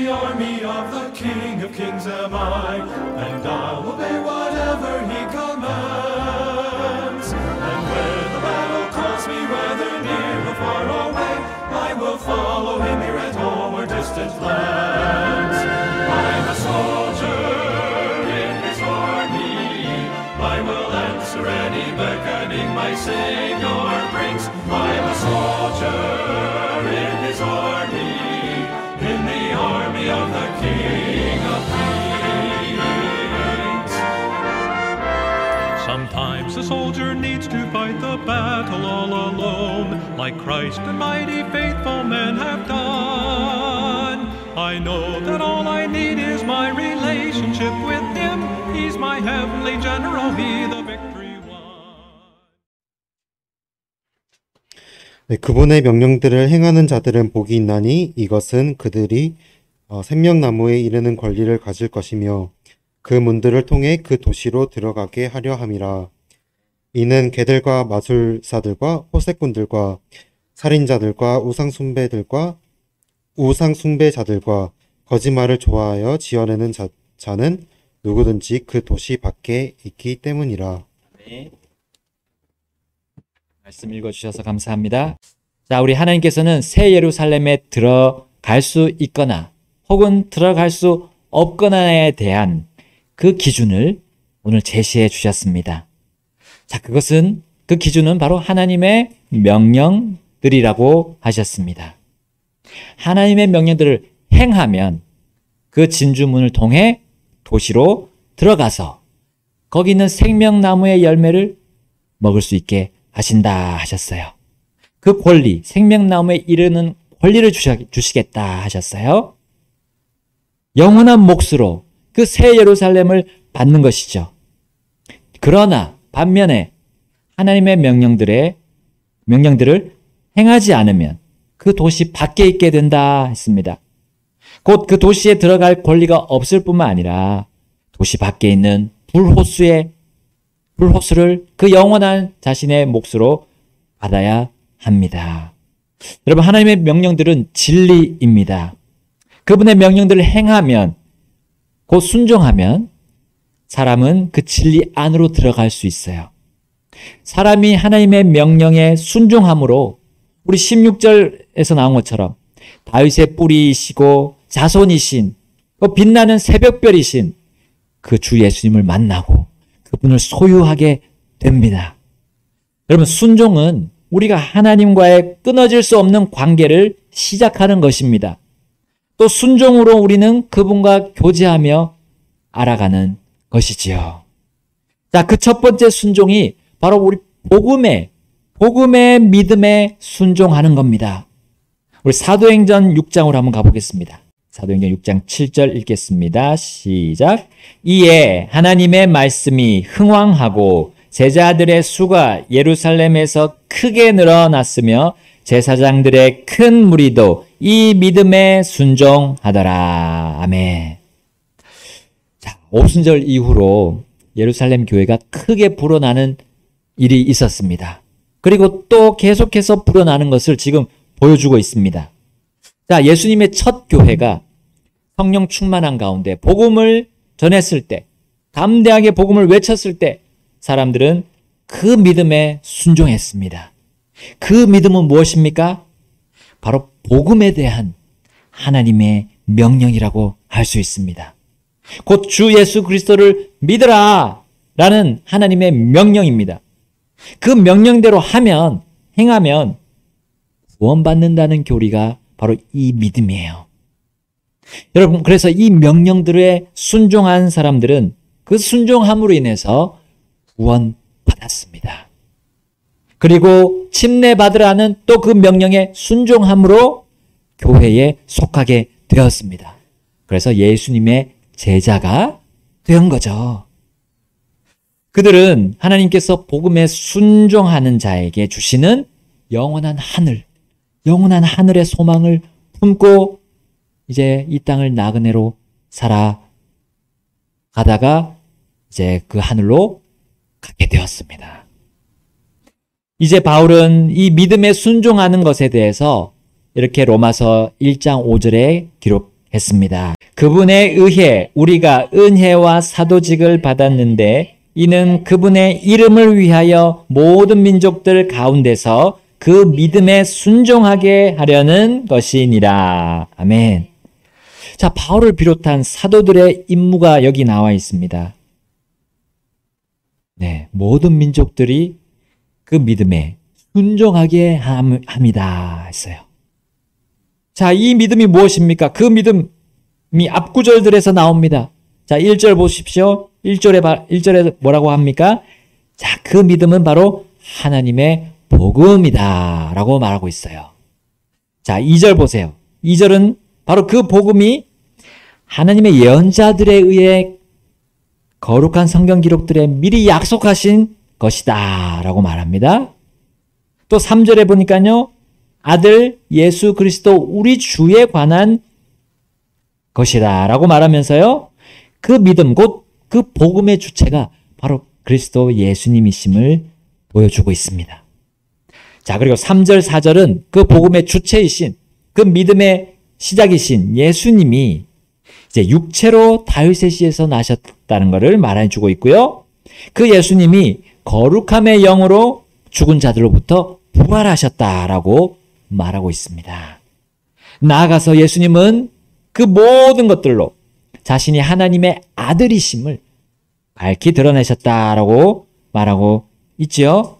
the army of the King of Kings am I, and I'll obey whatever he commands. And when the battle calls me, whether near or far away, I will follow him here at home or distant lands. I'm a soldier in his army, I will answer any beckoning my Savior brings. I'm a soldier in his army, in the army of the King of Kings. Sometimes a soldier needs to fight the battle all alone, like Christ and mighty faithful men have done. I know that all I need is my relationship with him. He's my heavenly general, he the victory won. 네, 그분의 명령들을 행하는 자들은 복이 있나니 이것은 그들이 생명나무에 이르는 권리를 가질 것이며 그 문들을 통해 그 도시로 들어가게 하려 함이라. 이는 개들과 마술사들과 호색꾼들과 살인자들과 우상숭배자들과 거짓말을 좋아하여 지어내는 자는 누구든지 그 도시 밖에 있기 때문이라. 네. 말씀 읽어주셔서 감사합니다. 자, 우리 하나님께서는 새 예루살렘에 들어갈 수 있거나 혹은 들어갈 수 없거나에 대한 그 기준을 오늘 제시해 주셨습니다. 자, 그 기준은 바로 하나님의 명령들이라고 하셨습니다. 하나님의 명령들을 행하면 그 진주문을 통해 도시로 들어가서 거기 있는 생명나무의 열매를 먹을 수 있게 하신다 하셨어요. 그 권리, 생명나무에 이르는 권리를 주시겠다 하셨어요. 영원한 몫으로 그 새 예루살렘을 받는 것이죠. 그러나 반면에 하나님의 명령들을 행하지 않으면 그 도시 밖에 있게 된다 했습니다. 곧 그 도시에 들어갈 권리가 없을 뿐만 아니라 도시 밖에 있는 불호수를 그 영원한 자신의 몫으로 받아야 합니다. 여러분, 하나님의 명령들은 진리입니다. 그분의 명령들을 행하면, 곧 순종하면 사람은 그 진리 안으로 들어갈 수 있어요. 사람이 하나님의 명령에 순종함으로 우리 16절에서 나온 것처럼 다윗의 뿌리이시고 자손이신 빛나는 새벽별이신 그 주 예수님을 만나고 그분을 소유하게 됩니다. 여러분, 순종은 우리가 하나님과의 끊어질 수 없는 관계를 시작하는 것입니다. 또 순종으로 우리는 그분과 교제하며 알아가는 것이지요. 자, 그 첫 번째 순종이 바로 우리 복음의 믿음에 순종하는 겁니다. 우리 사도행전 6장으로 한번 가보겠습니다. 사도행전 6장 7절 읽겠습니다. 시작. 이에 하나님의 말씀이 흥왕하고 제자들의 수가 예루살렘에서 크게 늘어났으며 제사장들의 큰 무리도 이 믿음에 순종하더라. 아멘. 자, 오순절 이후로 예루살렘 교회가 크게 불어나는 일이 있었습니다. 그리고 또 계속해서 불어나는 것을 지금 보여주고 있습니다. 자, 예수님의 첫 교회가 성령 충만한 가운데 복음을 전했을 때, 담대하게 복음을 외쳤을 때 사람들은 그 믿음에 순종했습니다. 그 믿음은 무엇입니까? 바로 복음에 대한 하나님의 명령이라고 할 수 있습니다. 곧 주 예수 그리스도를 믿으라 라는 하나님의 명령입니다. 그 명령대로 행하면 구원받는다는 교리가 바로 이 믿음이에요. 여러분, 그래서 이 명령들에 순종한 사람들은 그 순종함으로 인해서 구원받았습니다. 그리고 침례받으라는 또 그 명령에 순종함으로 교회에 속하게 되었습니다. 그래서 예수님의 제자가 된 거죠. 그들은 하나님께서 복음에 순종하는 자에게 주시는 영원한 하늘의 소망을 품고 이제 이 땅을 나그네로 살아가다가 이제 그 하늘로 가게 되었습니다. 이제 바울은 이 믿음에 순종하는 것에 대해서 이렇게 로마서 1장 5절에 했습니다. 그분에 의해 우리가 은혜와 사도직을 받았는데 이는 그분의 이름을 위하여 모든 민족들 가운데서 그 믿음에 순종하게 하려는 것이니라. 아멘. 자, 바울을 비롯한 사도들의 임무가 여기 나와 있습니다. 네, 모든 민족들이 그 믿음에 순종하게 합니다. 했어요. 자, 이 믿음이 무엇입니까? 그 믿음이 앞구절들에서 나옵니다. 자, 1절 보십시오. 1절에 뭐라고 합니까? 자, 그 믿음은 바로 하나님의 복음이다 라고 말하고 있어요. 자, 2절 보세요. 2절은 바로 그 복음이 하나님의 예언자들에 의해 거룩한 성경 기록들에 미리 약속하신 것이다 라고 말합니다. 또 3절에 보니까요, 아들 예수 그리스도 우리 주에 관한 것이다 라고 말하면서요, 그 믿음, 곧 그 복음의 주체가 바로 그리스도 예수님이심을 보여주고 있습니다. 자, 그리고 3절, 4절은 그 복음의 주체이신, 그 믿음의 시작이신 예수님이 이제 육체로 다윗의 씨에서 나셨다는 것을 말해주고 있고요. 그 예수님이 거룩함의 영으로 죽은 자들로부터 부활하셨다라고 말하고 있습니다. 나아가서 예수님은 그 모든 것들로 자신이 하나님의 아들이심을 밝히 드러내셨다라고 말하고 있죠.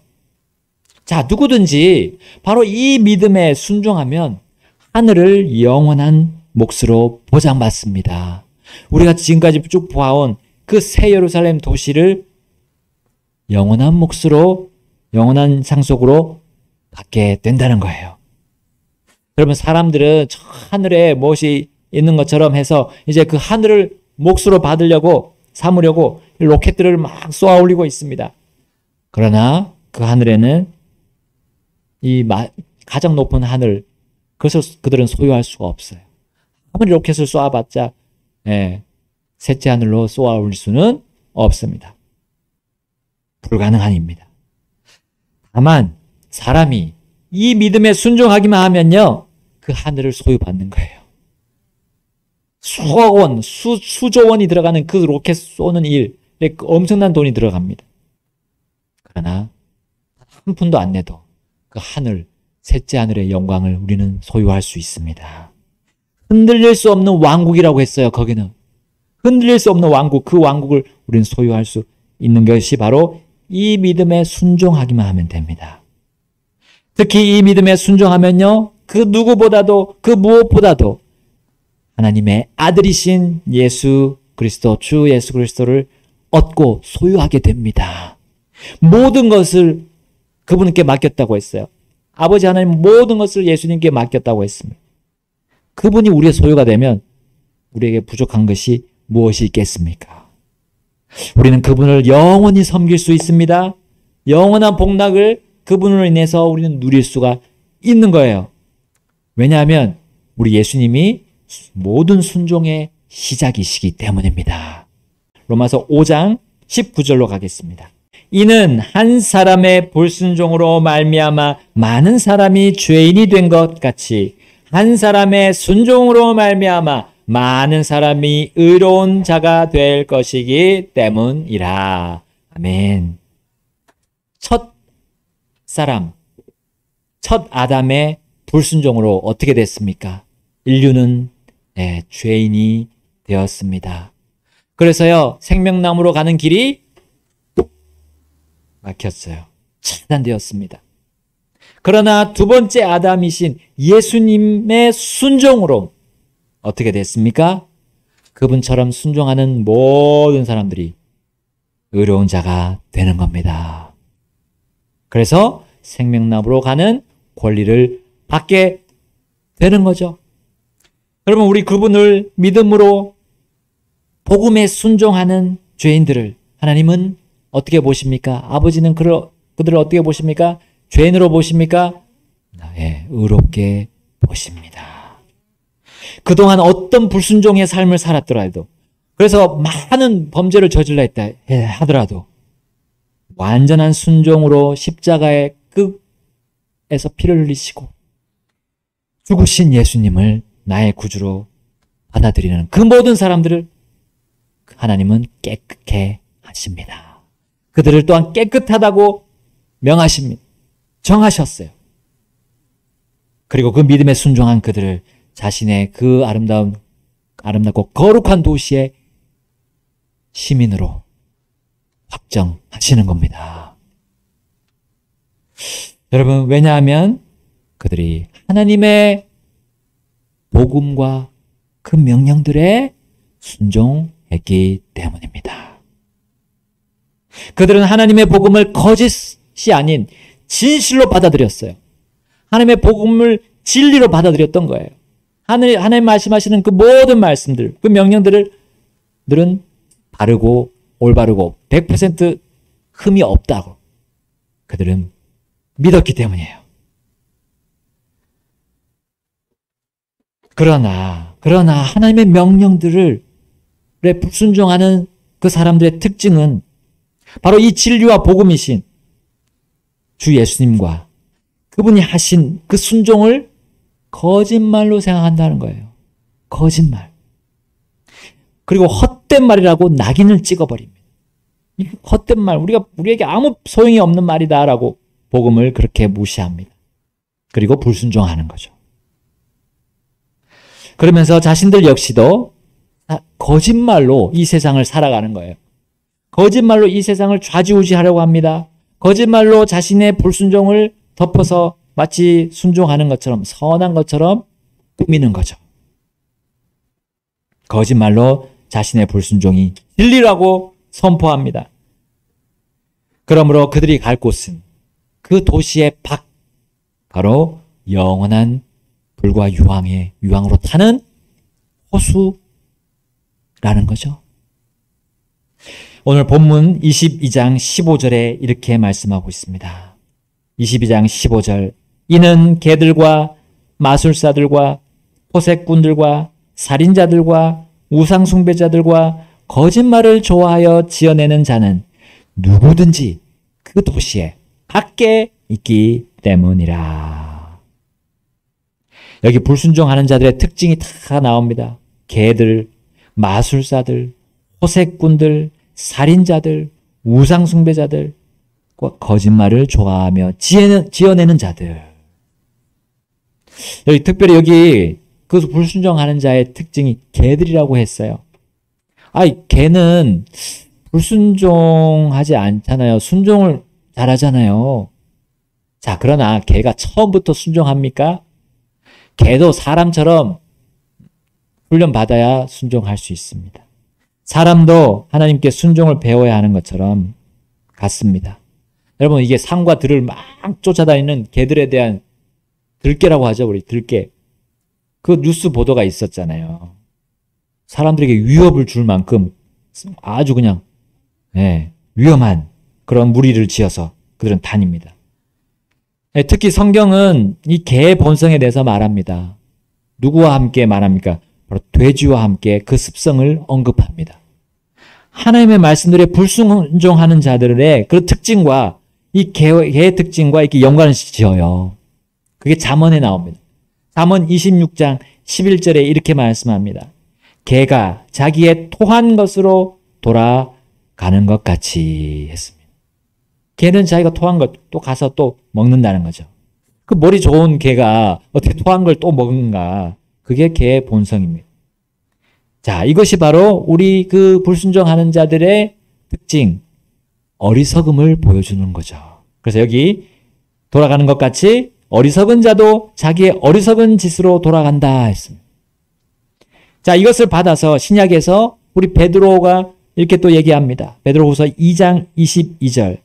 자, 누구든지 바로 이 믿음에 순종하면 하늘을 영원한 몫으로 보장받습니다. 우리가 지금까지 쭉 보아온 그 새 예루살렘 도시를 영원한 몫으로, 영원한 상속으로 받게 된다는 거예요. 여러분, 사람들은 저 하늘에 무엇이 있는 것처럼 해서 이제 그 하늘을 몫으로 받으려고, 삼으려고 로켓들을 막 쏘아 올리고 있습니다. 그러나 그 하늘에는 이 가장 높은 하늘, 그것을 그들은 소유할 수가 없어요. 아무리 로켓을 쏘아봤자 셋째 하늘로 쏘아 올릴 수는 없습니다. 불가능한 일입니다. 다만 사람이 이 믿음에 순종하기만 하면요, 그 하늘을 소유받는 거예요. 수억 원, 수조 원이 들어가는 그 로켓 쏘는 일에 엄청난 돈이 들어갑니다. 그러나 한 푼도 안 내도 그 하늘, 셋째 하늘의 영광을 우리는 소유할 수 있습니다. 흔들릴 수 없는 왕국이라고 했어요. 거기는 흔들릴 수 없는 왕국, 그 왕국을 우리는 소유할 수 있는 것이 바로 이 믿음에 순종하기만 하면 됩니다. 특히 이 믿음에 순종하면요, 그 누구보다도, 그 무엇보다도 하나님의 아들이신 예수 그리스도, 주 예수 그리스도를 얻고 소유하게 됩니다. 모든 것을 그분께 맡겼다고 했어요. 아버지 하나님 모든 것을 예수님께 맡겼다고 했습니다. 그분이 우리의 소유가 되면 우리에게 부족한 것이 무엇이 있겠습니까? 우리는 그분을 영원히 섬길 수 있습니다. 영원한 복락을 그분으로 인해서 우리는 누릴 수가 있는 거예요. 왜냐하면 우리 예수님이 모든 순종의 시작이시기 때문입니다. 로마서 5장 19절로 가겠습니다. 이는 한 사람의 불순종으로 말미암아 많은 사람이 죄인이 된 것 같이 한 사람의 순종으로 말미암아 많은 사람이 의로운 자가 될 것이기 때문이라. 아멘. 첫 사람, 첫 아담의 불순종으로 어떻게 됐습니까? 인류는 죄인이 되었습니다. 그래서요, 생명나무로 가는 길이 막혔어요. 차단되었습니다. 그러나 두 번째 아담이신 예수님의 순종으로 어떻게 됐습니까? 그분처럼 순종하는 모든 사람들이 의로운 자가 되는 겁니다. 그래서 생명나무로 가는 권리를 받게 되는 거죠. 여러분, 우리 그분을 믿음으로 복음에 순종하는 죄인들을 하나님은 어떻게 보십니까? 아버지는 그들을 어떻게 보십니까? 죄인으로 보십니까? 의롭게 보십니다. 그동안 어떤 불순종의 삶을 살았더라도, 그래서 많은 범죄를 저질러 했다 하더라도 완전한 순종으로 십자가의 끝에서 피를 흘리시고 죽으신 예수님을 나의 구주로 받아들이는 그 모든 사람들을 하나님은 깨끗해 하십니다. 그들을 또한 깨끗하다고 명하십니다. 정하셨어요. 그리고 그 믿음에 순종한 그들을 자신의 그 아름답고 거룩한 도시의 시민으로 확정하시는 겁니다. 여러분, 왜냐하면 그들이 하나님의 복음과 그 명령들에 순종했기 때문입니다. 그들은 하나님의 복음을 거짓이 아닌 진실로 받아들였어요. 하나님의 복음을 진리로 받아들였던 거예요. 하나님 말씀하시는 그 모든 말씀들, 그 명령들은 바르고 올바르고 100% 흠이 없다고 그들은 믿었기 때문이에요. 그러나 하나님의 명령들에 불순종하는 그 사람들의 특징은 바로 이 진리와 복음이신 주 예수님과 그분이 하신 그 순종을 거짓말로 생각한다는 거예요. 거짓말. 그리고 헛된 말이라고 낙인을 찍어버립니다. 헛된 말, 우리에게 아무 소용이 없는 말이다라고 복음을 그렇게 무시합니다. 그리고 불순종하는 거죠. 그러면서 자신들 역시도 거짓말로 이 세상을 살아가는 거예요. 거짓말로 이 세상을 좌지우지하려고 합니다. 거짓말로 자신의 불순종을 덮어서 마치 순종하는 것처럼 선한 것처럼 꾸미는 거죠. 거짓말로 자신의 불순종이 진리라고 선포합니다. 그러므로 그들이 갈 곳은 그 도시의 밖, 바로 영원한 불과 유황으로 타는 호수라는 거죠. 오늘 본문 22장 15절에 이렇게 말씀하고 있습니다. 22장 15절. 이는 개들과 마술사들과 호색꾼들과 살인자들과 우상숭배자들과 거짓말을 좋아하여 지어내는 자는 누구든지 그 도시에 밖에 있기 때문이라. 여기 불순종하는 자들의 특징이 다 나옵니다. 개들, 마술사들, 호색꾼들, 살인자들, 우상숭배자들, 거짓말을 좋아하며 지어내는 자들. 특별히 그 불순종하는 자의 특징이 개들이라고 했어요. 개는 불순종하지 않잖아요. 순종을 잘하잖아요. 자, 그러나 개가 처음부터 순종합니까? 개도 사람처럼 훈련받아야 순종할 수 있습니다. 사람도 하나님께 순종을 배워야 하는 것처럼 같습니다. 여러분, 이게 상과 들을 막 쫓아다니는 개들에 대한 들깨라고 하죠. 우리 들깨. 그 뉴스 보도가 있었잖아요. 사람들에게 위협을 줄 만큼 아주 그냥 위험한 그런 무리를 지어서 그들은 다닙니다. 특히 성경은 이 개의 본성에 대해서 말합니다. 누구와 함께 말합니까? 바로 돼지와 함께 그 습성을 언급합니다. 하나님의 말씀들에 불순종하는 자들의 그 특징과 이 개의 특징과 이렇게 연관을 지어요. 그게 잠언에 나옵니다. 잠언 26장 11절에 이렇게 말씀합니다. 개가 자기의 토한 것으로 돌아가는 것 같이 했습니다. 개는 자기가 토한 것 또 가서 또 먹는다는 거죠. 그 머리 좋은 개가 어떻게 토한 걸 또 먹는가? 그게 개의 본성입니다. 자, 이것이 바로 우리 그 불순종하는 자들의 특징, 어리석음을 보여주는 거죠. 그래서 여기 돌아가는 것 같이 어리석은 자도 자기의 어리석은 짓으로 돌아간다 했습니다. 자, 이것을 받아서 신약에서 우리 베드로가 이렇게 또 얘기합니다. 베드로후서 2장 22절.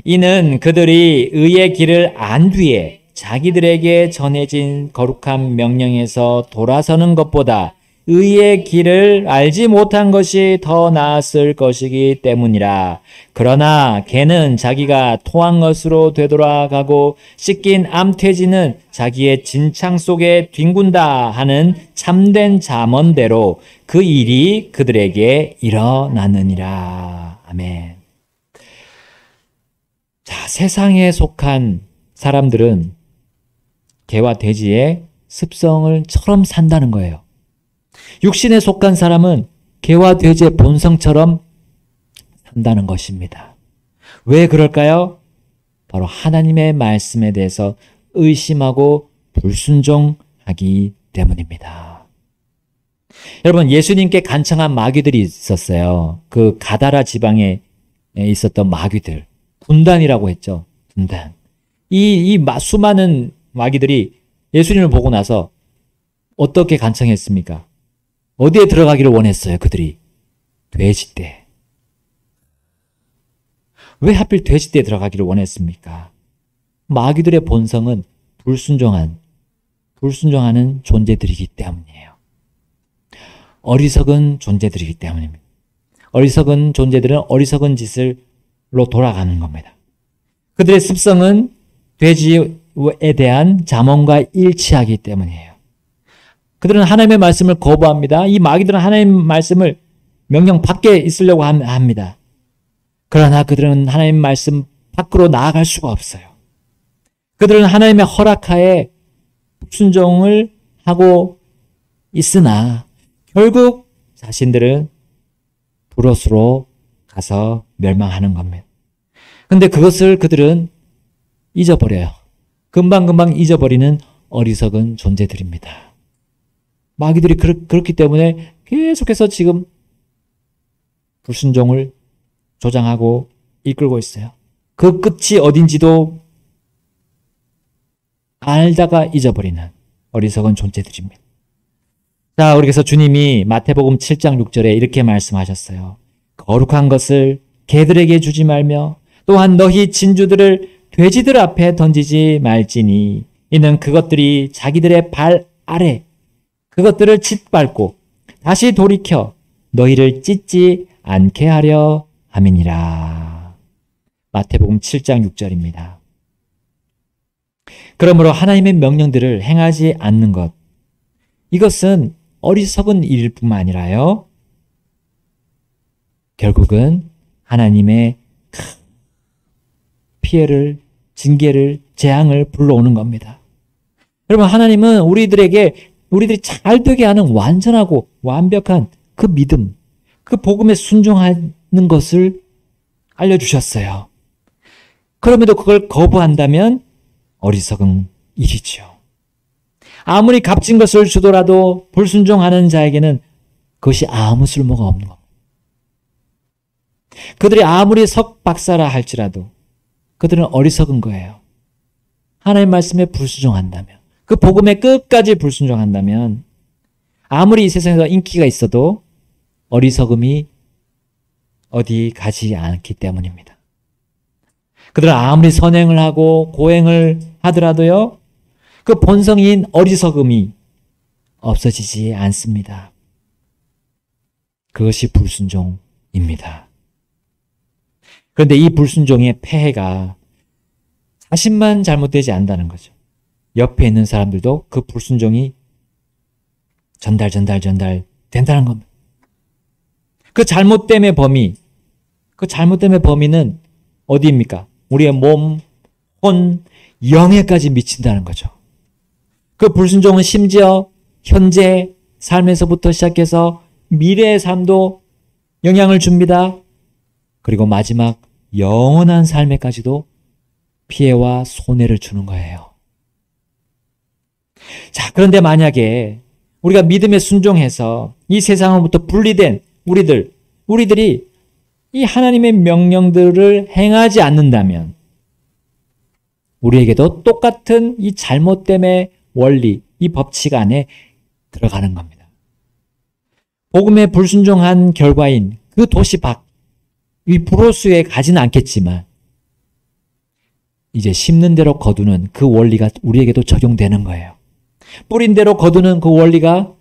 이는 그들이 의의 길을 안 뒤에 자기들에게 전해진 거룩한 명령에서 돌아서는 것보다 의의 길을 알지 못한 것이 더 나았을 것이기 때문이라. 그러나 개는 자기가 토한 것으로 되돌아가고 씻긴 암돼지는 자기의 진창 속에 뒹군다 하는 참된 잠언대로 그 일이 그들에게 일어나느니라. 아멘. 자, 세상에 속한 사람들은 개와 돼지의 습성을처럼 산다는 거예요. 육신에 속한 사람은 개와 돼지의 본성처럼 산다는 것입니다. 왜 그럴까요? 바로 하나님의 말씀에 대해서 의심하고 불순종하기 때문입니다. 여러분, 예수님께 간청한 마귀들이 있었어요. 그 가다라 지방에 있었던 마귀들. 군단이라고 했죠. 군단. 수많은 마귀들이 예수님을 보고 나서 어떻게 간청했습니까? 어디에 들어가기를 원했어요, 그들이? 돼지떼. 왜 하필 돼지떼에 들어가기를 원했습니까? 마귀들의 본성은 불순종하는 존재들이기 때문이에요. 어리석은 존재들이기 때문입니다. 어리석은 존재들은 어리석은 짓을로 돌아가는 겁니다. 그들의 습성은 돼지에 대한 잠언과 일치하기 때문이에요. 그들은 하나님의 말씀을 거부합니다. 이 마귀들은 하나님의 말씀을 명령 밖에 있으려고 합니다. 그러나 그들은 하나님의 말씀 밖으로 나아갈 수가 없어요. 그들은 하나님의 허락하에 불순종을 하고 있으나 결국 자신들은 불옷으로 가서 멸망하는 겁니다. 근데 그것을 그들은 잊어버려요. 금방금방 잊어버리는 어리석은 존재들입니다. 마귀들이 그렇기 때문에 계속해서 지금 불순종을 조장하고 이끌고 있어요. 그 끝이 어딘지도 알다가 잊어버리는 어리석은 존재들입니다. 자, 그래서 주님이 마태복음 7장 6절에 이렇게 말씀하셨어요. 거룩한 것을 개들에게 주지 말며 또한 너희 진주들을 돼지들 앞에 던지지 말지니 이는 그것들이 자기들의 발 아래 그것들을 짓밟고 다시 돌이켜 너희를 찢지 않게 하려 함이니라. 마태복음 7장 6절입니다. 그러므로 하나님의 명령들을 행하지 않는 것, 이것은 어리석은 일일 뿐만 아니라요, 결국은 하나님의 피해를, 징계를, 재앙을 불러오는 겁니다. 여러분, 하나님은 우리들이 잘 되게 하는 완전하고 완벽한 그 믿음, 그 복음에 순종하는 것을 알려주셨어요. 그럼에도 그걸 거부한다면 어리석은 일이죠. 아무리 값진 것을 주더라도 불순종하는 자에게는 그것이 아무 쓸모가 없는 겁니다. 그들이 아무리 석박사라 할지라도 그들은 어리석은 거예요. 하나님의 말씀에 불순종한다면, 그 복음에 끝까지 불순종한다면 아무리 이 세상에서 인기가 있어도 어리석음이 어디 가지 않기 때문입니다. 그들은 아무리 선행을 하고 고행을 하더라도요, 그 본성인 어리석음이 없어지지 않습니다. 그것이 불순종입니다. 그런데 이 불순종의 폐해가 자신만 잘못되지 않는다는 거죠. 옆에 있는 사람들도 그 불순종이 전달 된다는 겁니다. 그 잘못됨의 범위는 어디입니까? 우리의 몸, 혼, 영에까지 미친다는 거죠. 그 불순종은 심지어 현재 삶에서부터 시작해서 미래의 삶도 영향을 줍니다. 그리고 마지막 영원한 삶에까지도 피해와 손해를 주는 거예요. 자, 그런데 만약에 우리가 믿음에 순종해서 이 세상으로부터 분리된 우리들이 이 하나님의 명령들을 행하지 않는다면 우리에게도 똑같은 이 잘못됨의 원리, 이 법칙 안에 들어가는 겁니다. 복음에 불순종한 결과인 그 도시 밖, 이 불호수에 가지는 않겠지만 이제 심는 대로 거두는 그 원리가 우리에게도 적용되는 거예요. 뿌린 대로 거두는 그 원리가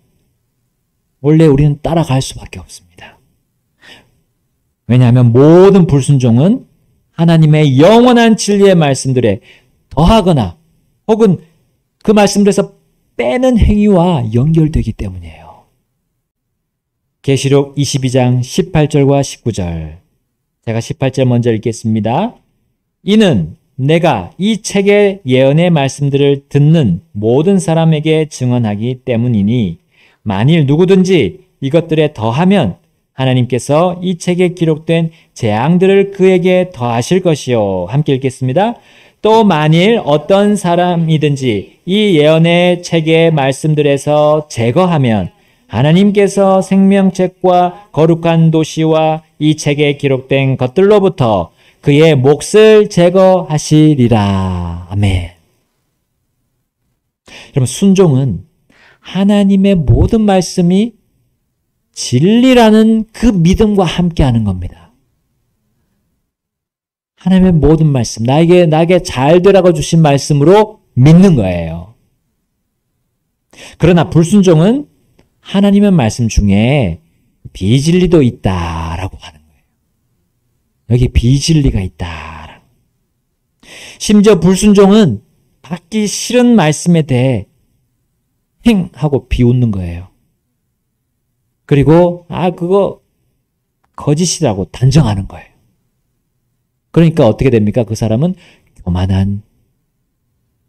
원래 우리는 따라갈 수밖에 없습니다. 왜냐하면 모든 불순종은 하나님의 영원한 진리의 말씀들에 더하거나 혹은 그 말씀들에서 빼는 행위와 연결되기 때문이에요. 계시록 22장 18절과 19절, 제가 18절 먼저 읽겠습니다. 이는 내가 이 책의 예언의 말씀들을 듣는 모든 사람에게 증언하기 때문이니 만일 누구든지 이것들에 더하면 하나님께서 이 책에 기록된 재앙들을 그에게 더하실 것이요. 함께 읽겠습니다. 또 만일 어떤 사람이든지 이 예언의 책의 말씀들에서 제거하면 하나님께서 생명책과 거룩한 도시와 이 책에 기록된 것들로부터 그의 몫을 제거하시리라. 아멘. 여러분, 순종은 하나님의 모든 말씀이 진리라는 그 믿음과 함께하는 겁니다. 하나님의 모든 말씀, 나에게 잘 되라고 주신 말씀으로 믿는 거예요. 그러나 불순종은 하나님의 말씀 중에 비진리도 있다라고 하는 거예요. 여기 비진리가 있다. 심지어 불순종은 받기 싫은 말씀에 대해 하고 비웃는 거예요. 그리고 그거 거짓이라고 단정하는 거예요. 그러니까 어떻게 됩니까? 그 사람은 교만한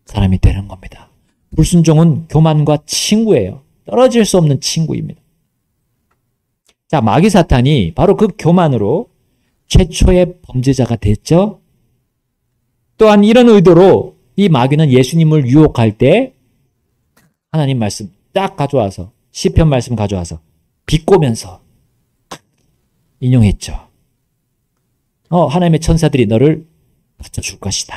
사람이 되는 겁니다. 불순종은 교만과 친구예요. 떨어질 수 없는 친구입니다. 자, 마귀 사탄이 바로 그 교만으로 최초의 범죄자가 됐죠. 또한 이런 의도로 이 마귀는 예수님을 유혹할 때 하나님 말씀 딱 가져와서 시편 말씀 가져와서 비꼬면서 인용했죠. 하나님의 천사들이 너를 받쳐줄 것이다.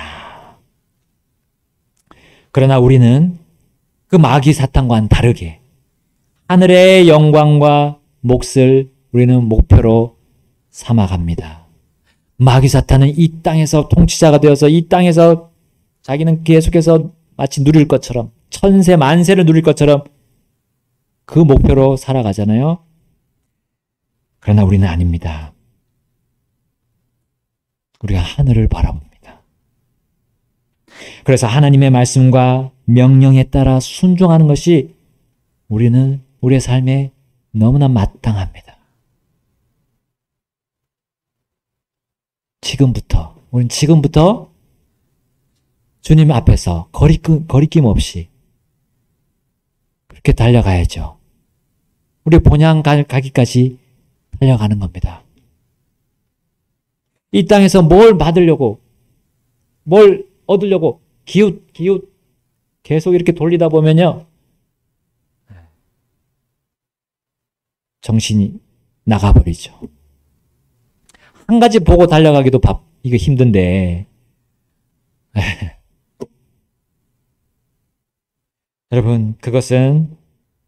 그러나 우리는 그 마귀 사탄과는 다르게 하늘의 영광과 몫을 우리는 목표로 삼아갑니다. 마귀 사탄은 이 땅에서 통치자가 되어서 이 땅에서 자기는 계속해서 마치 누릴 것처럼 천세 만세를 누릴 것처럼 그 목표로 살아가잖아요. 그러나 우리는 아닙니다. 우리가 하늘을 바라봅니다. 그래서 하나님의 말씀과 명령에 따라 순종하는 것이 우리의 삶에 너무나 마땅합니다. 우리는 지금부터 주님 앞에서 거리낌 없이 그렇게 달려가야죠. 우리 본향 가기까지 달려가는 겁니다. 이 땅에서 뭘 받으려고, 뭘 얻으려고 기웃 계속 이렇게 돌리다 보면요, 정신이 나가버리죠. 한 가지 보고 달려가기도 이거 힘든데. 여러분, 그것은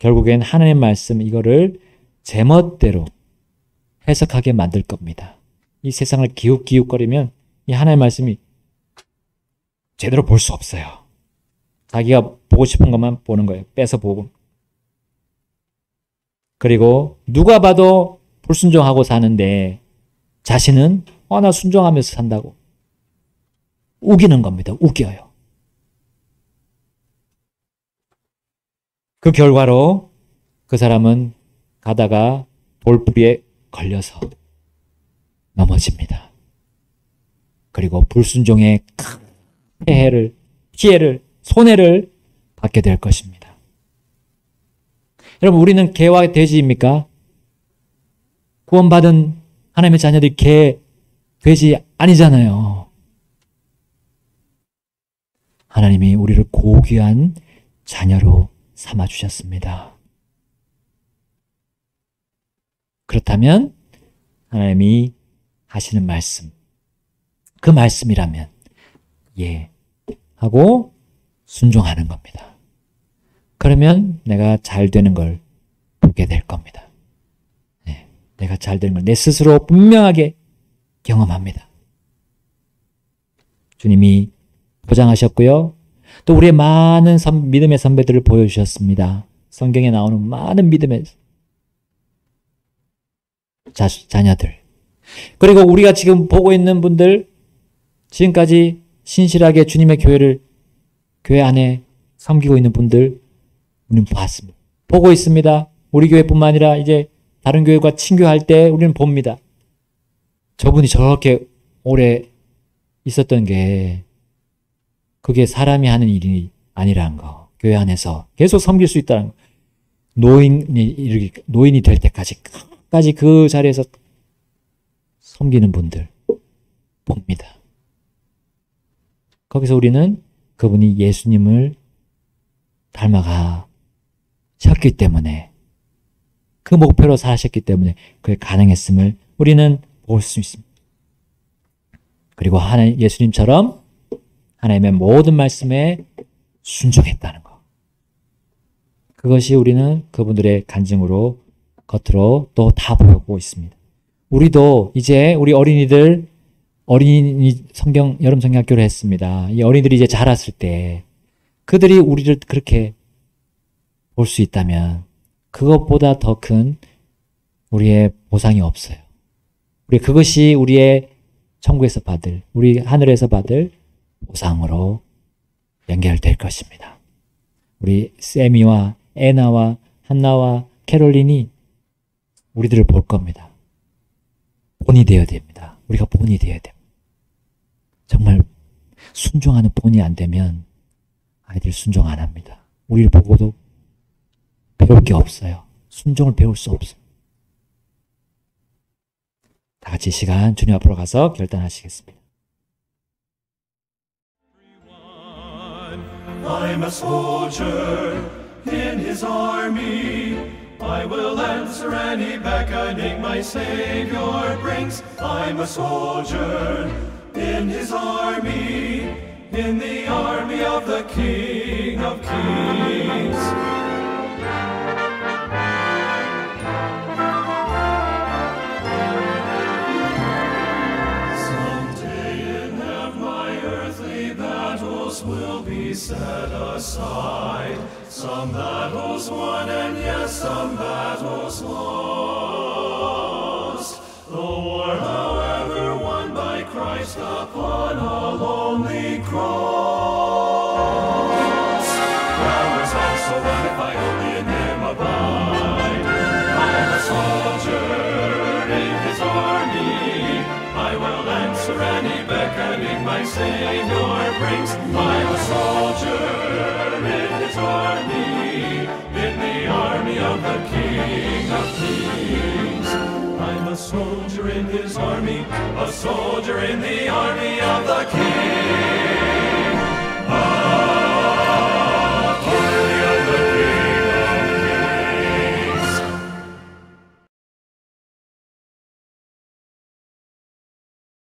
결국엔 하나님의 말씀 이거를 제멋대로 해석하게 만들 겁니다. 이 세상을 기웃기웃거리면 이 하나님의 말씀이 제대로 볼 수 없어요. 자기가 보고 싶은 것만 보는 거예요. 뺏어 보고. 그리고 누가 봐도 불순종하고 사는데 자신은 나 순종하면서 산다고 우기는 겁니다. 우겨요. 그 결과로 그 사람은 가다가 돌부리에 걸려서 넘어집니다. 그리고 불순종의 큰 피해를, 손해를 받게 될 것입니다. 여러분, 우리는 개와 돼지입니까? 구원받은 하나님의 자녀들이 개, 돼지 아니잖아요. 하나님이 우리를 고귀한 자녀로 삼아주셨습니다. 그렇다면 하나님이 하시는 말씀, 그 말씀이라면 예 하고 순종하는 겁니다. 그러면 내가 잘 되는 걸 보게 될 겁니다. 네, 내가 잘 되는 걸 내 스스로 분명하게 경험합니다. 주님이 보장하셨고요. 또 우리의 많은 믿음의 선배들을 보여주셨습니다. 성경에 나오는 많은 믿음의 자녀들. 그리고 우리가 지금 보고 있는 분들, 지금까지 신실하게 주님의 교회 안에 섬기고 있는 분들, 우리는 봤습니다. 보고 있습니다. 우리 교회뿐만 아니라 이제 다른 교회과 친교할 때 우리는 봅니다. 저분이 저렇게 오래 있었던 게 그게 사람이 하는 일이 아니라는 거. 교회 안에서 계속 섬길 수 있다는 거. 노인이 될 때까지 끝까지 그 자리에서 섬기는 분들 봅니다. 거기서 우리는 그분이 예수님을 닮아가셨기 때문에 그 목표로 사셨기 때문에 그게 가능했음을 우리는 볼 수 있습니다. 그리고 예수님처럼 하나님의 모든 말씀에 순종했다는 것. 그것이 우리는 그분들의 간증으로 겉으로 또 다 보고 있습니다. 우리도 이제 우리 어린이 여름 성경학교를 했습니다. 이 어린이들이 이제 자랐을 때 그들이 우리를 그렇게 볼 수 있다면 그것보다 더 큰 우리의 보상이 없어요. 그것이 우리의 천국에서 받을, 우리 하늘에서 받을 보상으로 연결될 것입니다. 우리 세미와 애나와 한나와 캐롤린이 우리들을 볼 겁니다. 본이 되어야 됩니다. 우리가 본이 되어야 됩니다. 정말 순종하는 본이 안 되면 아이들 순종 안 합니다. 우리를 보고도 배울 게 없어요. 순종을 배울 수 없어요. 다 같이 시간 주님 앞으로 가서 결단하시겠습니다. I'm a soldier in his army. I will answer any beckoning my Savior brings. I'm a soldier in his army, in the army of the King of Kings. Will be set aside, some battles won and yes, some battles lost. The war, however, won by Christ upon a lonely cross. Ours also won if I only in Him abide. I'm a soldier in His army. I will answer any beckoning my Savior brings. I'm a soldier in His army, in the army of the King of Kings. I'm a soldier in His army, a soldier in the army of the King.